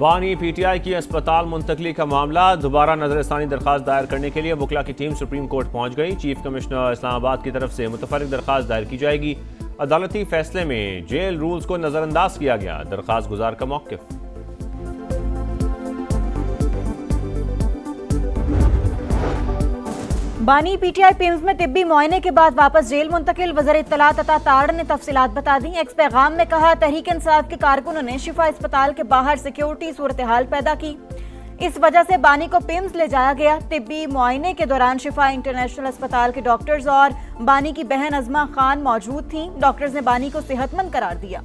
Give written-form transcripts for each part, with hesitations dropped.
बानी पीटीआई की अस्पताल मुंतकली का मामला, दोबारा नजरसानी दरखास्त दायर करने के लिए वकला की टीम सुप्रीम कोर्ट पहुंच गई। चीफ कमिश्नर इस्लामाबाद की तरफ से मुतफर्रिक दरखास्त दायर की जाएगी। अदालती फैसले में जेल रूल्स को नजरअंदाज किया गया, दरखास्त गुजार का मौक़िफ़। बानी पीटीआई पिम्स में तिब्बी मुआयने के बाद वापस जेल मुंतकिल। वज़ीर इत्तलात अता ताड़ ने तफसीलात बता दी। एक्स पैगाम में कहा, तहरीक इंसाफ के कारकुनों ने शिफा अस्पताल के बाहर सिक्योरिटी सूरत हाल पैदा की, इस वजह से बानी को पिम्स ले जाया गया। तिब्बी मुआयने के दौरान शिफा इंटरनेशनल अस्पताल के डॉक्टर्स और बानी की बहन अजमा खान मौजूद थीं। डॉक्टर्स ने बानी को सेहतमंद करार दिया।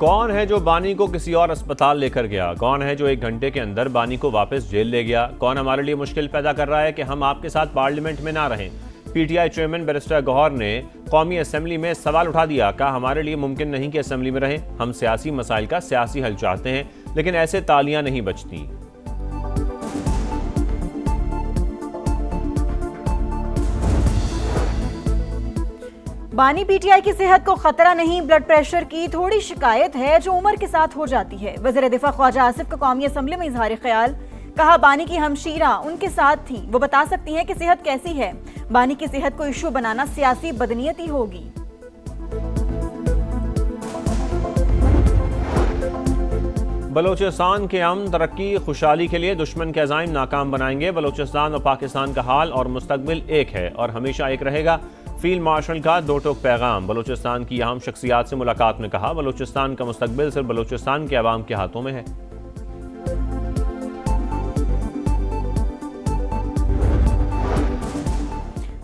कौन है जो बानी को किसी और अस्पताल लेकर गया? कौन है जो 1 घंटे के अंदर बानी को वापस जेल ले गया? कौन हमारे लिए मुश्किल पैदा कर रहा है कि हम आपके साथ पार्लियामेंट में ना रहें? पीटीआई चेयरमैन बैरिस्टर गौहर ने कौमी असेंबली में सवाल उठा दिया। कहा, हमारे लिए मुमकिन नहीं कि असेंबली में रहें। हम सियासी मसाइल का सियासी हल चाहते हैं, लेकिन ऐसे तालियां नहीं बचती। बानी पीटीआई की सेहत को खतरा नहीं, ब्लड प्रेशर की थोड़ी शिकायत है जो उम्र के साथ हो जाती है। वज़ीर दिफा ख्वाजा आसिफ का कौमी असेंबली में इजहार ख्याल। कहा, बानी की हमशीरा उनके साथ थी, वो बता सकती हैं कि सेहत कैसी है। बानी की सेहत को इशू बनाना सियासी बदनीयती होगी। बलोचिस्तान के अमन, तरक्की, खुशहाली के लिए दुश्मन के अज़ाइम नाकाम बनाएंगे। बलोचिस्तान और पाकिस्तान का हाल और मुस्तकबिल एक है और हमेशा एक रहेगा। फील्ड मार्शल का 2 टोक पैगाम। बलोचिस्तान की अहम शख्सियात से मुलाकात में कहा, बलोचिस्तान का मुस्तकबिल सिर्फ बलोचिस्तान के अवाम के हाथों में है।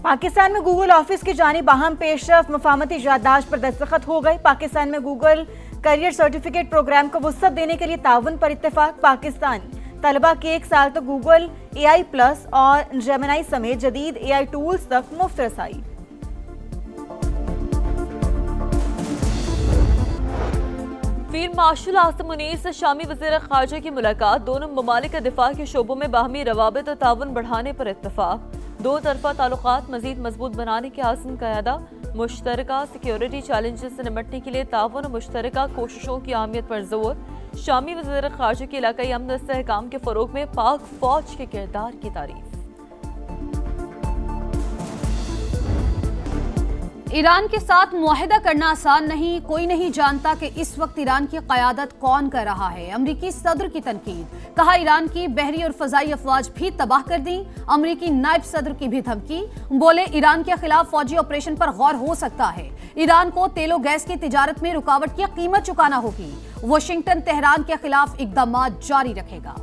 पाकिस्तान में गूगल ऑफिस की जानिब अहम पेशरफ मुफाहमती याददाश्त पर दस्तखत हो गए। पाकिस्तान में गूगल करियर सर्टिफिकेट प्रोग्राम को वुसअत देने के लिए ताउन पर इत्तेफाक। पाकिस्तानी तलबा के 1 साल तक गूगल AI प्लस और जेमिनी समेत जदीद AI टूल्स तक मुफ्त रसाई। फील्ड मार्शल आसिम मुनीर से शामी वज़ीर ख़ारजा की मुलाकात। दोनों ममालिक के दिफा के शोबों में बाहमी रवाबित और ताउन बढ़ाने पर इत्तफाक। 2 तरफ़ा ताल्लुकात मज़ीद मजबूत बनाने के आज़म का अदा। मुश्तरका सिक्योरिटी चैलेंजेस से निपटने के लिए ताउन और मुश्तरका कोशिशों की अहमियत पर जोर। शामी वज़ीर ख़ारजा की इलाकाई अमन इस्तेहकाम के फ़रोग़ में पाक फ़ौज के किरदार की तारीफ। ईरान के साथ मुआहिदा करना आसान नहीं, कोई नहीं जानता कि इस वक्त ईरान की क़यादत कौन कर रहा है। अमरीकी सदर की तनकीद। कहा, ईरान की बहरी और फ़ज़ाई अफवाज भी तबाह कर दी। अमरीकी नायब सदर की भी धमकी। बोले, ईरान के खिलाफ फौजी ऑपरेशन पर गौर हो सकता है। ईरान को तेलो गैस की तिजारत में रुकावट की कीमत चुकाना होगी। वाशिंगटन तेहरान के खिलाफ इक़दाम जारी रखेगा।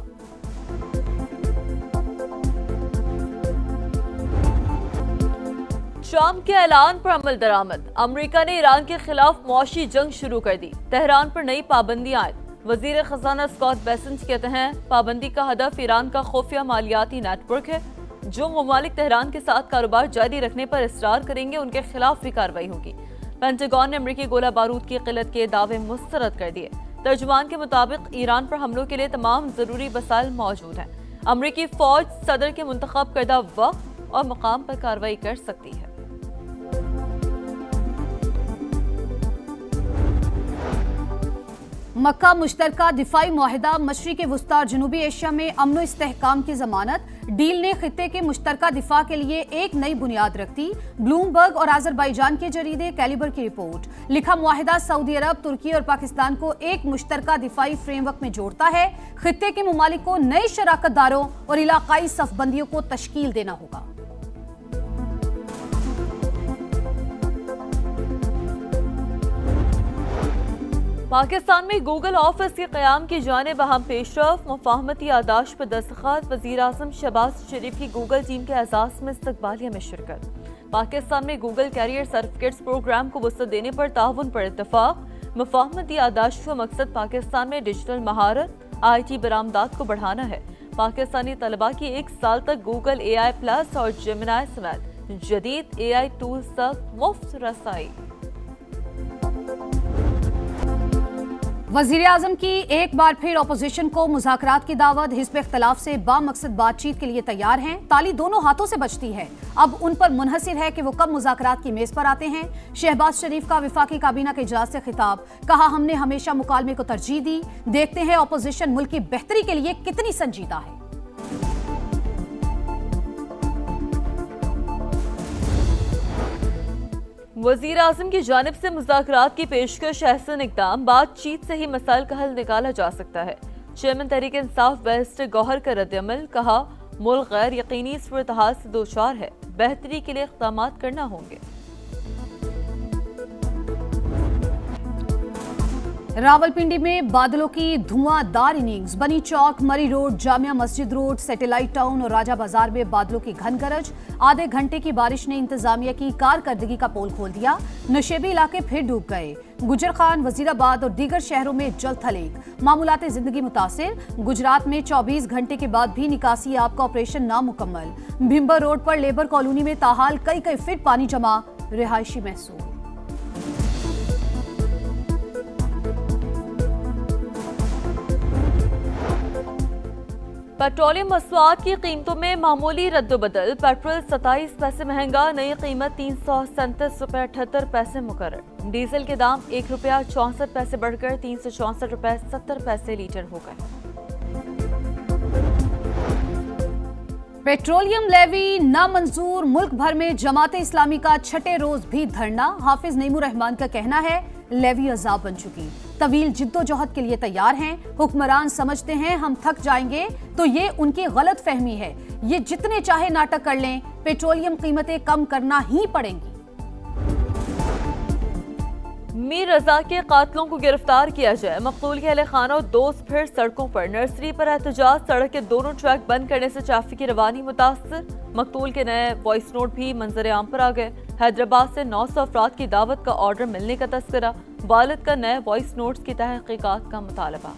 शाम के ऐलान पर अमल दरामद। अमरीका ने ईरान के खिलाफ मौशी जंग शुरू कर दी। तेहरान पर नई पाबंदियां आयद। वजीर खजाना स्कॉट बेसेंट कहते हैं, पाबंदी का हदफ ईरान का खुफिया मालियाती नेटवर्क है। जो ममालिक तेहरान के साथ कारोबार जारी रखने पर इसरार करेंगे, उनके खिलाफ भी कार्रवाई होगी। पेंटागन ने अमरीकी गोला बारूद की किल्लत के दावे मुस्तरद कर दिए। तर्जुमान के मुताबिक ईरान पर हमलों के लिए तमाम जरूरी वसाइल मौजूद हैं। अमरीकी फौज सदर के मुंतखब करदा वक्त और मकाम पर कार्रवाई कर सकती है। मक्का मुश्तरका दिफाई मुआहिदा मशरिक़ वस्ता और जनूबी एशिया में अमन और इस्तेहकाम की जमानत। डील ने खित्ते के मुश्तरका दिफा के लिए एक नई बुनियाद रख दी। ब्लूमबर्ग और आज़रबाईजान के जरीदे कैलिबर की रिपोर्ट। लिखा, मुआहिदा सऊदी अरब, तुर्की और पाकिस्तान को एक मुश्तरका दिफाई फ्रेमवर्क में जोड़ता है। खित्ते के ममालिक को नए शराकतदारों और इलाकाई सफबंदियों को तश्कील देना होगा। पाकिस्तान में गूगल ऑफिस के क़याम की जानिब अहम पेशरफ। मुफाहमती याददाश्त पर दस्तखत। वज़ीर आज़म शहबाज शरीफ की गूगल टीम के एजाज़ में इस्तकबालिया में शिरकत। पाकिस्तान में गूगल कैरियर सर्टिफिकेट्स प्रोग्राम को वसअत देने पर ताउन पर इत्तफाक। मुफाहमती याददाश्त का मकसद पाकिस्तान में डिजिटल महारत, IT बरामदात को बढ़ाना है। पाकिस्तानी तलबा की 1 साल तक गूगल AI प्लस और जेमिनी समेत जदीद AI टूल्स तक मुफ्त रसाई। वजीर आजम की एक बार फिर अपोजिशन को मुज़ाकरात की दावत। हिज़्ब इख्तिलाफ से बामकसद बातचीत के लिए तैयार हैं। ताली दोनों हाथों से बजती है, अब उन पर मुनहसिर है कि वो कब मुज़ाकरात की मेज पर आते हैं। शहबाज शरीफ का वफाकी काबीना के इजलास से खिताब, कहा हमने हमेशा मुकालमे को तरजीह दी, देखते हैं अपोजिशन मुल्क की बेहतरी के लिए कितनी संजीदा है। वजीर आजम की जानिब से मुज़ाकरात की पेशकश एहसन इक़दाम, बातचीत से ही मसाइल का हल निकाला जा सकता है। चेयरमैन तहरीक इंसाफ बैरिस्टर गौहर का रद्द-ए-अमल, कहा मुल्क गैर यकीनी सूरत-हाल से दोचार है, बेहतरी के लिए इक़दाम करना होंगे। रावलपिंडी में बादलों की धुआंधार इनिंग्स, बनी चौक, मरी road, Jamia Masjid road, satellite town और राजा बाजार में बादलों की घन गरज। आधे घंटे की बारिश ने इंतजामिया की कारकर्दगी का पोल खोल दिया, नशेबी इलाके फिर डूब गए। गुजर खान, वजीराबाद और दीगर शहरों में जल थलेग, मामूलात जिंदगी मुतासिर। गुजरात में 24 घंटे के बाद भी निकासी आब का ऑपरेशन नामुकम्मल। भिम्बर रोड पर लेबर कॉलोनी में ताहाल कई फीट पानी जमा, रिहायशी महसूल। पेट्रोलियम मसनूआत की कीमतों में मामूली रद्दोबदल, पेट्रोल 27 पैसे महंगा, नई कीमत 337 रुपये 78 पैसे मुकर्रर। डीजल के दाम 1 रुपया 64 पैसे बढ़कर 364 रुपये 70 पैसे लीटर हो गए। पेट्रोलियम लेवी नामंजूर, मुल्क भर में जमात इस्लामी का छठे रोज भी धरना। हाफिज नईमुर रहमान का कहना है लेवी अजाब बन चुकी, तवील जिद्दोजहद के लिए तैयार हैं। हुक्मरान समझते हैं हम थक जाएंगे, तो ये उनकी गलत फहमी है। ये जितने चाहे नाटक कर लें, पेट्रोलियम कीमतें कम करना ही पड़ेंगी। मीर रजा के कातलों को गिरफ्तार किया जाए, मकतूल के अहले खाना और दोस्त फिर सड़कों पर। नर्सरी पर एहतजाज, सड़क के दोनों ट्रैक बंद करने से ट्रैफिक की रवानी मुतासर। मकतूल के नए वॉइस नोट भी मंजर आम पर आ गए। हैदराबाद से 900 अफराद की दावत का ऑर्डर मिलने का तस्करा, वालिद का नए वॉइस नोट्स की तहकीकात का मुतालबा।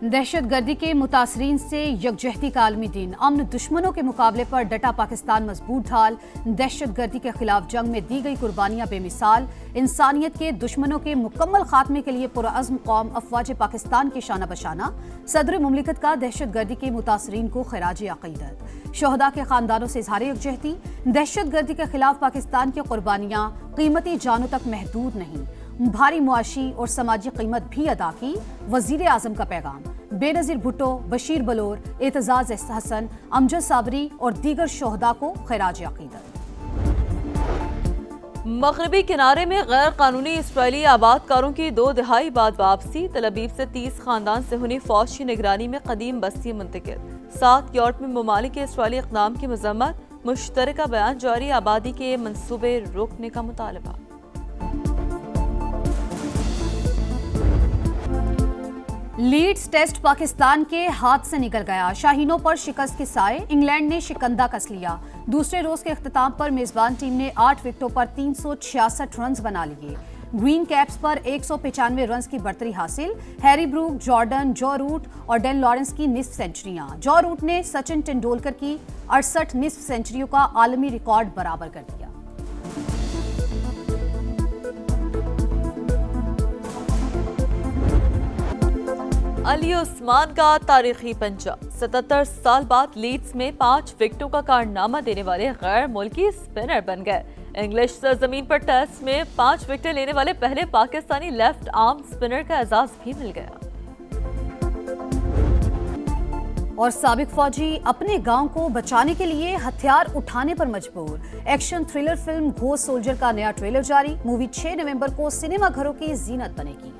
दहशतगर्दी के मुतासरीन से यकजहती का आलमी दिन, अमन दुश्मनों के मुकाबले पर डटा पाकिस्तान मजबूत ढाल। दहशतगर्दी के खिलाफ जंग में दी गई कुर्बानियां बेमिसाल, इंसानियत के दुश्मनों के मुकम्मल खात्मे के लिए पुरअज़्म कौम अफवाज पाकिस्तान की शाना बशाना। सदर मुमलिकत का दहशतगर्दी के मुतासरीन को खिराज अक़ीदत, शोहदा के खानदानों से इजहार यकजहती। दहशतगर्दी के खिलाफ पाकिस्तान की कुर्बानियां कीमती जानों तक महदूद नहीं, भारी मुआशी और समाजी कीमत भी अदा की। वजीर आजम का पैगाम, बेनज़ीर भुट्टो, बशीर बलोर, एतजाज हसन, अमजद साबरी और दीगर शोहदा को खिराज अक़ीदत। मगरबी किनारे में गैर कानूनी इसराइली आबादकारों की 2 दहाई बाद वापसी। तल अवीव से 30 खानदान सेहूनी फौज की निगरानी में कदीम बस्ती मुंतकिल। 7 यूरोपीय ममालिक के इसराइली इक़दाम की मज़म्मत, मुश्तरका बयान जारी, आबादी के मंसूबे रोकने का मुतालबा। लीड्स टेस्ट पाकिस्तान के हाथ से निकल गया, शाहीनों पर शिकस्त के साए इंग्लैंड ने शिकंदा कस लिया। दूसरे रोज के इख्तिताम पर मेजबान टीम ने 8 विकेटों पर 366 रन बना लिए। ग्रीन कैप्स पर 195 रन की बढ़तरी हासिल। हैरी ब्रूक, जॉर्डन, जो रूट और डेन लॉरेंस की निस्फ सेंचुरियां। जो रूट ने सचिन तेंदुलकर की 68 निस्फ सेंचुरियों का आलमी रिकॉर्ड बराबर कर दिया। अली उस्मान का तारीखी पंजा, 77 साल बाद लीड्स में 5 विकेटों का कारनामा देने वाले गैर मुल्की स्पिनर बन गए। इंग्लिश सरजमीन पर टेस्ट में 5 विकेटें लेने वाले पहले पाकिस्तानी लेफ्ट आर्म स्पिनर का एजाज भी मिल गया। और साबिक फौजी अपने गांव को बचाने के लिए हथियार उठाने पर मजबूर। Action thriller film ghost soldier का नया ट्रेलर जारी। मूवी 6 नवंबर को सिनेमा घरों की जीनत बनेगी।